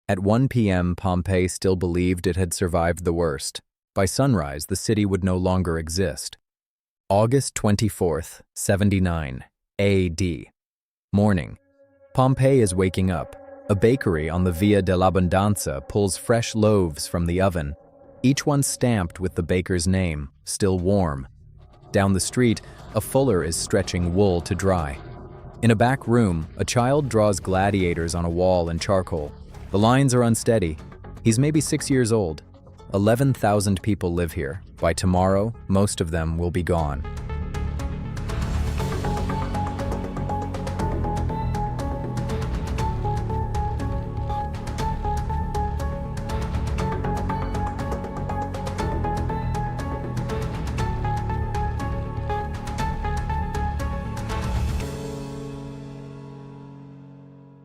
At 1 p.m., Pompeii still believed it had survived the worst. By sunrise, the city would no longer exist. August 24th, 79 A.D. Morning. Pompeii is waking up. A bakery on the Via dell'Abbondanza pulls fresh loaves from the oven, each one stamped with the baker's name, still warm. Down the street, a fuller is stretching wool to dry. In a back room, a child draws gladiators on a wall in charcoal. The lines are unsteady. He's maybe 6 years old. 11,000 people live here. By tomorrow, most of them will be gone.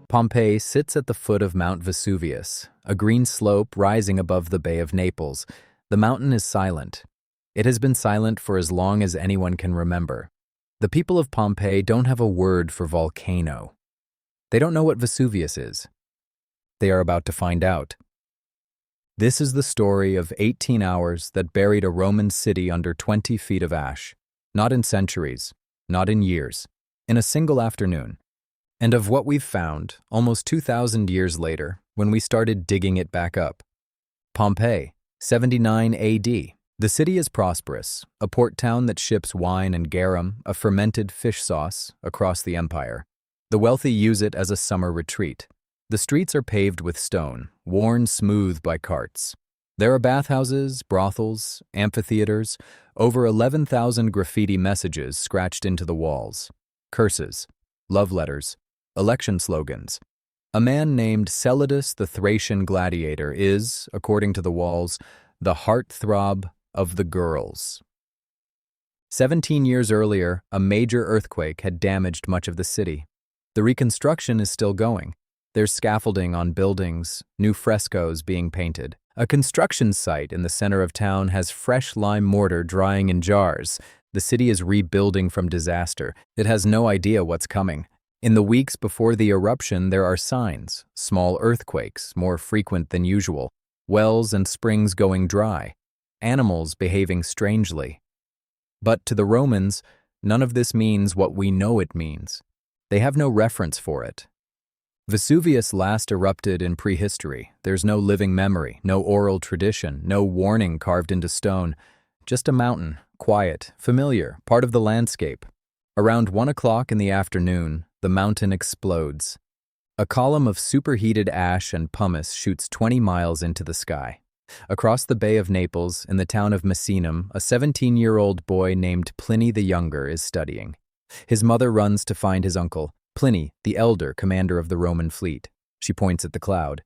Pompeii sits at the foot of Mount Vesuvius, a green slope rising above the Bay of Naples. The mountain is silent. It has been silent for as long as anyone can remember. The people of Pompeii don't have a word for volcano. They don't know what Vesuvius is. They are about to find out. This is the story of 18 hours that buried a Roman city under 20 feet of ash. Not in centuries, not in years, in a single afternoon. And of what we've found, almost 2,000 years later, when we started digging it back up. Pompeii, 79 A.D. The city is prosperous, a port town that ships wine and garum, a fermented fish sauce, across the empire. The wealthy use it as a summer retreat. The streets are paved with stone, worn smooth by carts. There are bathhouses, brothels, amphitheaters, over 11,000 graffiti messages scratched into the walls. Curses, love letters, election slogans. A man named Celadus the Thracian gladiator is, according to the walls, the heartthrob of the girls. 17 years earlier, a major earthquake had damaged much of the city. The reconstruction is still going. There's scaffolding on buildings, new frescoes being painted. A construction site in the center of town has fresh lime mortar drying in jars. The city is rebuilding from disaster. It has no idea what's coming. In the weeks before the eruption, there are signs, small earthquakes, more frequent than usual, wells and springs going dry, animals behaving strangely. But to the Romans, none of this means what we know it means. They have no reference for it. Vesuvius last erupted in prehistory. There's no living memory, no oral tradition, no warning carved into stone. Just a mountain, quiet, familiar, part of the landscape. Around 1 o'clock in the afternoon, the mountain explodes. A column of superheated ash and pumice shoots 20 miles into the sky. Across the Bay of Naples, in the town of Misenum, a 17-year-old boy named Pliny the Younger is studying. His mother runs to find his uncle, Pliny the Elder, commander of the Roman fleet. She points at the cloud.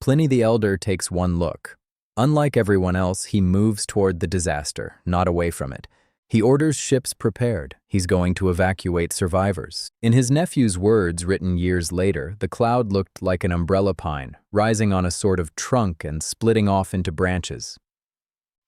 Pliny the Elder takes one look. Unlike everyone else, he moves toward the disaster, not away from it. He orders ships prepared. He's going to evacuate survivors. In his nephew's words written years later, the cloud looked like an umbrella pine, rising on a sort of trunk and splitting off into branches.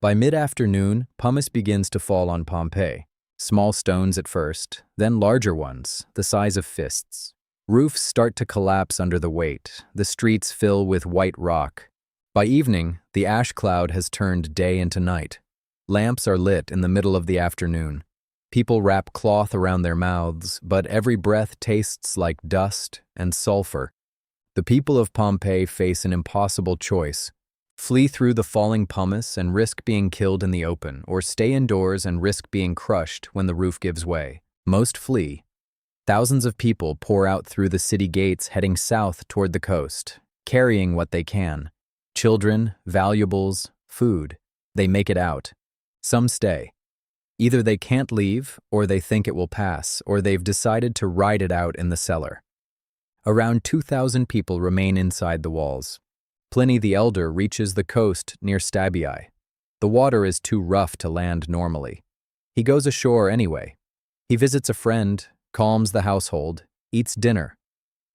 By mid-afternoon, pumice begins to fall on Pompeii. Small stones at first, then larger ones, the size of fists. Roofs start to collapse under the weight. The streets fill with white rock. By evening, the ash cloud has turned day into night. Lamps are lit in the middle of the afternoon. People wrap cloth around their mouths, but every breath tastes like dust and sulfur. The people of Pompeii face an impossible choice. Flee through the falling pumice and risk being killed in the open, or stay indoors and risk being crushed when the roof gives way. Most flee. Thousands of people pour out through the city gates heading south toward the coast, carrying what they can. Children, valuables, food. They make it out. Some stay. Either they can't leave, or they think it will pass, or they've decided to ride it out in the cellar. Around 2,000 people remain inside the walls. Pliny the Elder reaches the coast near Stabii. The water is too rough to land normally. He goes ashore anyway. He visits a friend, calms the household, eats dinner.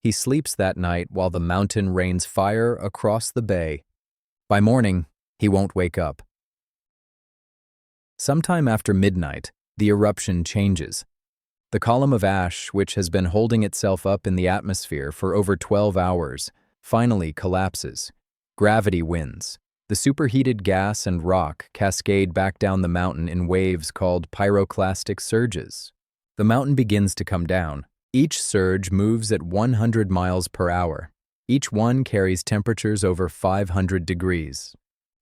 He sleeps that night while the mountain rains fire across the bay. By morning, he won't wake up. Sometime after midnight, the eruption changes. The column of ash, which has been holding itself up in the atmosphere for over 12 hours, finally collapses. Gravity wins. The superheated gas and rock cascade back down the mountain in waves called pyroclastic surges. The mountain begins to come down. Each surge moves at 100 miles per hour. Each one carries temperatures over 500 degrees.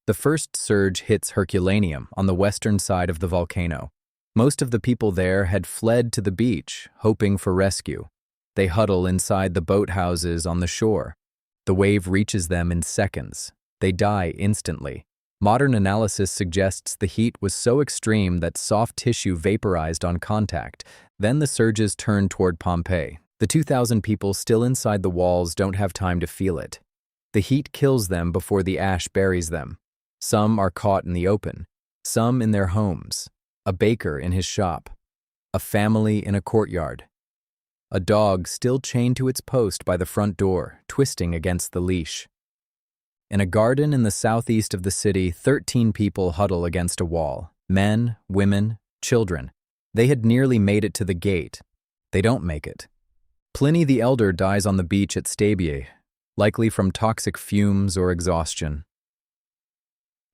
The first surge hits Herculaneum on the western side of the volcano. Most of the people there had fled to the beach, hoping for rescue. They huddle inside the boathouses on the shore. The wave reaches them in seconds. They die instantly. Modern analysis suggests the heat was so extreme that soft tissue vaporized on contact. Then the surges turn toward Pompeii. The 2,000 people still inside the walls don't have time to feel it. The heat kills them before the ash buries them. Some are caught in the open, some in their homes, a baker in his shop, a family in a courtyard, a dog still chained to its post by the front door, twisting against the leash. In a garden in the southeast of the city, 13 people huddle against a wall. Men, women, children. They had nearly made it to the gate. They don't make it. Pliny the Elder dies on the beach at Stabiae, likely from toxic fumes or exhaustion.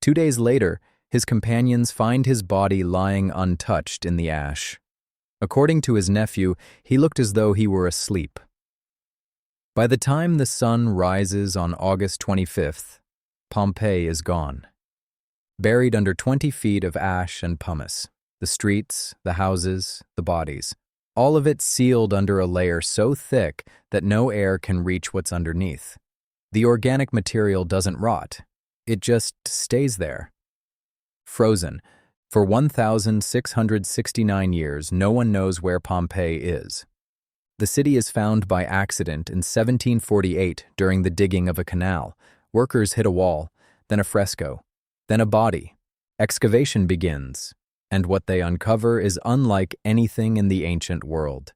2 days later, his companions find his body lying untouched in the ash. According to his nephew, he looked as though he were asleep. By the time the sun rises on August 25th, Pompeii is gone. Buried under 20 feet of ash and pumice. The streets, the houses, the bodies. All of it sealed under a layer so thick that no air can reach what's underneath. The organic material doesn't rot. It just stays there. Frozen. For 1,669 years, no one knows where Pompeii is. The city is found by accident in 1748 during the digging of a canal. Workers hit a wall, then a fresco, then a body. Excavation begins, and what they uncover is unlike anything in the ancient world.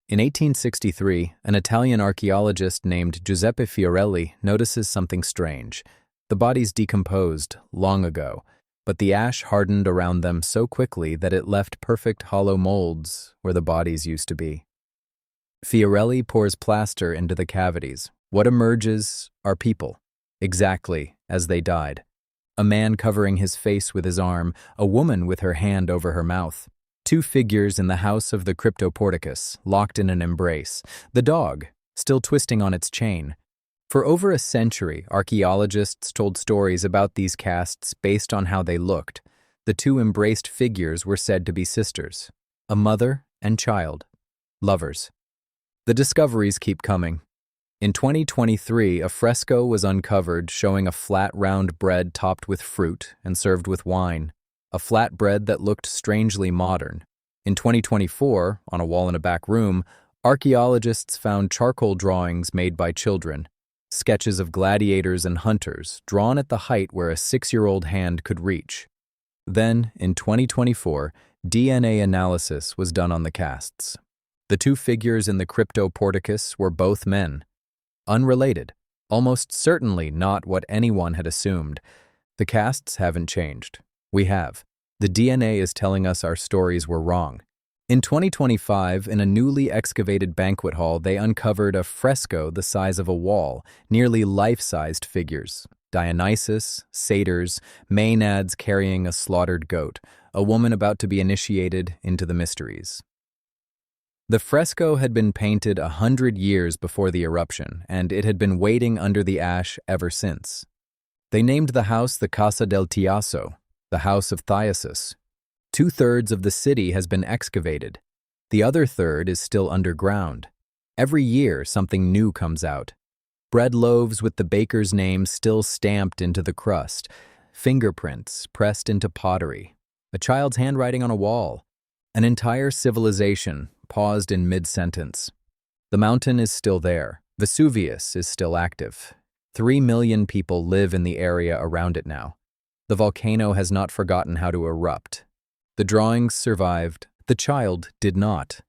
In 1863, an Italian archaeologist named Giuseppe Fiorelli notices something strange. The bodies decomposed long ago, but the ash hardened around them so quickly that it left perfect hollow molds where the bodies used to be. Fiorelli pours plaster into the cavities. What emerges are people, exactly as they died. A man covering his face with his arm, a woman with her hand over her mouth. 2 figures in the house of the Cryptoporticus, locked in an embrace. The dog, still twisting on its chain. For over a century, archaeologists told stories about these casts based on how they looked. The 2 embraced figures were said to be sisters, a mother and child, lovers. The discoveries keep coming. In 2023, a fresco was uncovered showing a flat round bread topped with fruit and served with wine, a flat bread that looked strangely modern. In 2024, on a wall in a back room, archaeologists found charcoal drawings made by children, sketches of gladiators and hunters drawn at the height where a 6-year-old hand could reach. Then, in 2024, DNA analysis was done on the casts. The 2 figures in the Cryptoporticus were both men. Unrelated, almost certainly not what anyone had assumed. The casts haven't changed. We have. The DNA is telling us our stories were wrong. In 2025, in a newly excavated banquet hall, they uncovered a fresco the size of a wall, nearly life-sized figures. Dionysus, satyrs, maenads carrying a slaughtered goat, a woman about to be initiated into the mysteries. The fresco had been painted 100 years before the eruption, and it had been waiting under the ash ever since. They named the house the Casa del Tiasso, the House of Thyasus. 2/3 of the city has been excavated. The other third is still underground. Every year, something new comes out. Bread loaves with the baker's name still stamped into the crust, fingerprints pressed into pottery, a child's handwriting on a wall, an entire civilization paused in mid-sentence. The mountain is still there. Vesuvius is still active. 3 million people live in the area around it now. The volcano has not forgotten how to erupt. The drawings survived. The child did not.